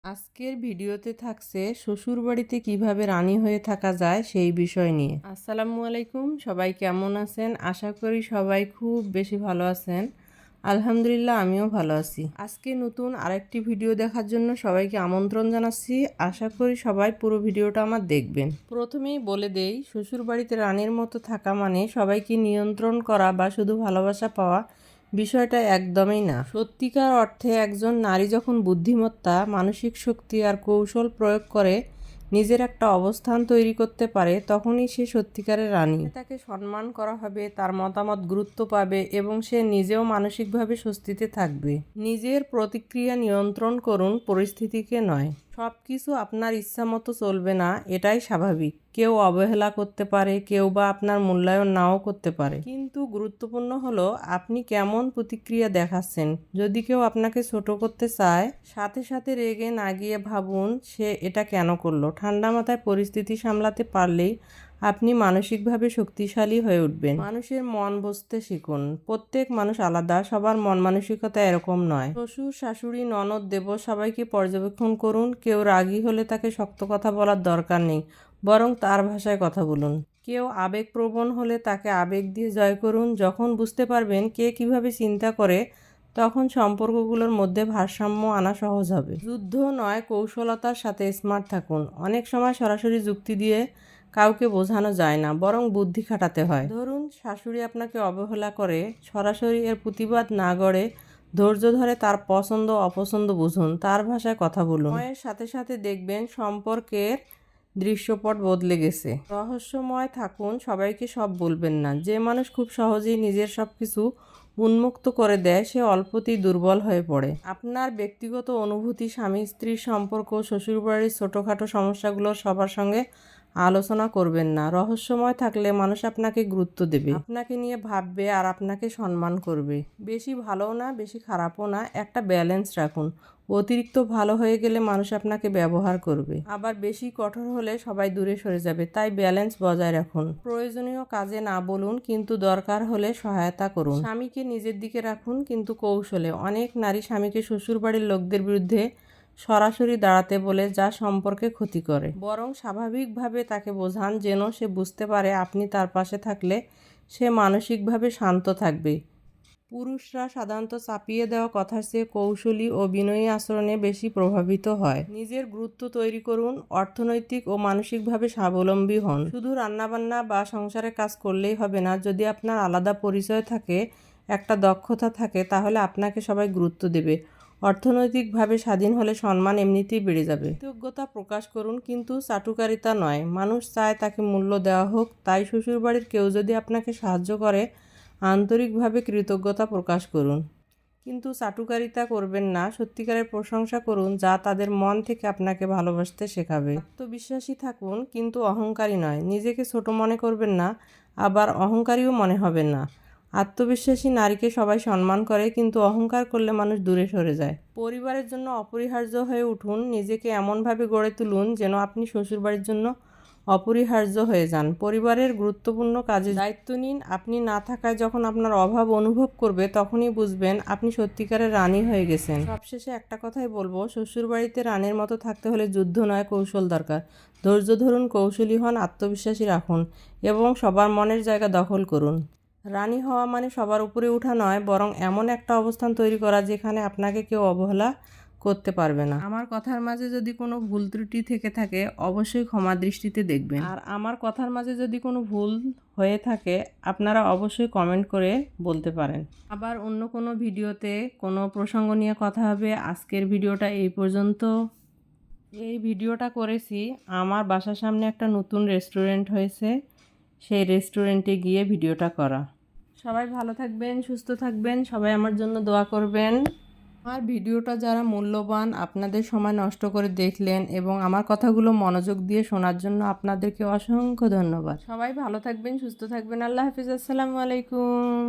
আজকের ভিডিওতে থাকছে শ্বশুরবাড়িতে কিভাবে রানী হয়ে থাকা যায় সেই বিষয় নিয়ে। আসসালামু আলাইকুম, সবাই কেমন আছেন? আশা করি সবাই খুব বেশি ভালো আছেন। আলহামদুলিল্লাহ, আমিও ভালো আছি। আজকে নতুন আরেকটি ভিডিও দেখার জন্য সবাইকে আমন্ত্রণ জানাচ্ছি। আশা করি সবাই পুরো ভিডিওটা আমার দেখবেন। প্রথমেই বলে দেই, শ্বশুরবাড়িতে রানীর মতো থাকা মানে সবাইকে নিয়ন্ত্রণ করা বা শুধু ভালোবাসা পাওয়া বিষয়টা একদমই না। সত্যিকার অর্থে একজন নারী যখন বুদ্ধিমত্তা, মানসিক শক্তি আর কৌশল প্রয়োগ করে নিজের একটা অবস্থান তৈরি করতে পারে, তখনই সে সত্যিকারের রানী। তাকে সম্মান করা হবে, তার মতামত গুরুত্ব পাবে এবং সে নিজেও মানসিকভাবে স্বস্তিতে থাকবে। নিজের প্রতিক্রিয়া নিয়ন্ত্রণ করুন, পরিস্থিতিকে নয়। সব কিছু আপনার ইচ্ছা মতো চলবে না, এটাই স্বাভাবিক। কেউ অবহেলা করতে পারে, কেউ বা আপনার মূল্যায়ন নাও করতে পারে, কিন্তু গুরুত্বপূর্ণ হলো আপনি কেমন প্রতিক্রিয়া দেখাচ্ছেন। যদি কেউ আপনাকে ছোট করতে চায়, সাথে সাথে রেগে না গিয়ে ভাবুন সে এটা কেন করলো। ঠান্ডা মাথায় পরিস্থিতি সামলাতে পারলেই আপনি মানসিকভাবে শক্তিশালী হয়ে উঠবেন। মানুষের মন বুঝতে শিখুন। প্রত্যেক মানুষ আলাদা, সবার মন মানসিকতা এরকম নয়। শ্বশুর, শাশুড়ি, ননদ, দেবর সবাইকে পর্যবেক্ষণ করুন। কেউ রাগী হলে তাকে শক্ত কথা বলার দরকার নেই, বরং তার ভাষায় কথা বলুন। কেউ আবেগপ্রবণ হলে তাকে আবেগ দিয়ে জয় করুন। যখন বুঝতে পারবেন কে কিভাবে চিন্তা করে, তখন সম্পর্কগুলোর মধ্যে ভারসাম্য আনা সহজ হবে। যুদ্ধ নয়, কৌশলতার সাথে স্মার্ট থাকুন। অনেক সময় সরাসরি যুক্তি দিয়ে কাউকে বোঝানো যায় না, বরং বুদ্ধি খাটাতে হয়। ধরুন শাশুড়ি আপনাকে অবহেলা করে, সরাসরি এর প্রতিবাদ না গড়ে ধৈর্য ধরে তার পছন্দ অপছন্দ বুঝুন, তার ভাষায় কথা বলুন। সময়ের সাথে সাথে দেখবেন সম্পর্কের দৃশ্যপট বদলে গেছে। রহস্যময় থাকুন, সবাইকে সব বলবেন না। যে মানুষ খুব সহজেই নিজের সব কিছু উন্মুক্ত করে দেয়, সে অল্পতেই দুর্বল হয়ে পড়ে। আপনার ব্যক্তিগত অনুভূতি, স্বামী স্ত্রীর সম্পর্ক, শ্বশুরবাড়ির ছোটোখাটো সমস্যাগুলো সবার সঙ্গে আলোচনা করবেন না। রহস্যময় থাকলে মানুষ আপনাকে গুরুত্ব দেবে, আপনাকে নিয়ে ভাববে আর আপনাকে সম্মান করবে। বেশি ভালোও না, বেশি খারাপও না, একটা ব্যালেন্স রাখুন। অতিরিক্ত ভালো হয়ে গেলে মানুষ আপনাকে ব্যবহার করবে, আবার বেশি কঠোর হলে সবাই দূরে সরে যাবে। তাই ব্যালেন্স বজায় রাখুন। প্রয়োজনীয় কাজে না বলুন, কিন্তু দরকার হলে সহায়তা করুন। স্বামীকে নিজের দিকে রাখুন, কিন্তু কৌশলে। অনেক নারী স্বামীকে শ্বশুরবাড়ির লোকদের বিরুদ্ধে সরাসরি দাঁড়াতে বলে, যা সম্পর্কে ক্ষতি করে। বরং স্বাভাবিকভাবে তাকে বোঝান, যেন সে বুঝতে পারে আপনি তার পাশে থাকলে সে মানসিকভাবে শান্ত থাকবে। পুরুষরা সাধারণত চাপিয়ে দেওয়া কথার চেয়ে কৌশলী ও বিনয়ী আচরণে বেশি প্রভাবিত হয়। নিজের গুরুত্ব তৈরি করুন, অর্থনৈতিক ও মানসিকভাবে স্বাবলম্বী হন। শুধু রান্নাবান্না বা সংসারের কাজ করলেই হবে না। যদি আপনার আলাদা পরিচয় থাকে, একটা দক্ষতা থাকে, তাহলে আপনাকে সবাই গুরুত্ব দেবে। অর্থনৈতিকভাবে স্বাধীন হলে সম্মান এমনিতেই বেড়ে যাবে। কৃতজ্ঞতা প্রকাশ করুন, কিন্তু চাটুকারিতা নয়। মানুষ চায় তাকে মূল্য দেওয়া হোক, তাই শ্বশুরবাড়ির কেউ যদি আপনাকে সাহায্য করে, আন্তরিকভাবে কৃতজ্ঞতা প্রকাশ করুন, কিন্তু চাটুকারিতা করবেন না। সত্যিকারের প্রশংসা করুন, যা তাদের মন থেকে আপনাকে ভালোবাসতে শেখাবে। আত্মবিশ্বাসী থাকুন, কিন্তু অহংকারী নয়। নিজেকে ছোট মনে করবেন না, আবার অহংকারীও মনে হবেন না। আত্মবিশ্বাসী নারীকে সবাই সম্মান করে, কিন্তু অহংকার করলে মানুষ দূরে সরে যায়। পরিবারের জন্য অপরিহার্য হয়ে উঠুন। নিজেকে এমনভাবে গড়ে তুলুন যেন আপনি শ্বশুরবাড়ির জন্য অপরিহার্য হয়ে যান। পরিবারের গুরুত্বপূর্ণ কাজে দায়িত্ব নিন। আপনি না থাকায় যখন আপনার অভাব অনুভব করবে, তখনই বুঝবেন আপনি সত্যিকারের রানী হয়ে গেছেন। সবশেষে একটা কথাই বলবো, শ্বশুরবাড়িতে রানীর মতো থাকতে হলে যুদ্ধ নয়, কৌশল দরকার। ধৈর্য ধরুন, কৌশলী হন, আত্মবিশ্বাসী রাখুন এবং সবার মনের জায়গা দখল করুন। রানী হওয়া মানে সবার উপরে ওঠা নয়, বরং এমন একটা অবস্থান তৈরি করা যেখানে আপনাকে কেউ অবহেলা করতে পারবে না। আমার কথার মাঝে যদি কোনো ভুল ত্রুটি থেকে থাকে, অবশ্যই ক্ষমা দৃষ্টিতে দেখবেন। আর আমার কথার মাঝে যদি কোনো ভুল হয়ে থাকে, আপনারা অবশ্যই কমেন্ট করে বলতে পারেন। আবার অন্য কোনো ভিডিওতে কোনো প্রসঙ্গ নিয়ে কথা হবে। আজকের ভিডিওটা এই পর্যন্ত। এই ভিডিওটা করেছি, আমার বাসার সামনে একটা নতুন রেস্টুরেন্ট হয়েছে, সেই রেস্টুরেন্টে গিয়ে ভিডিওটা করা। সবাই ভালো থাকবেন, সুস্থ থাকবেন, সবাই আমার জন্য দোয়া করবেন। আমার ভিডিওটা যারা মূল্যবান, আপনাদের সময় নষ্ট করে দেখলেন এবং আমার কথাগুলো মনোযোগ দিয়ে শোনার জন্য আপনাদেরকে অসংখ্য ধন্যবাদ। সবাই ভালো থাকবেন, সুস্থ থাকবেন। আল্লাহ হাফিজ। আসসালামু আলাইকুম।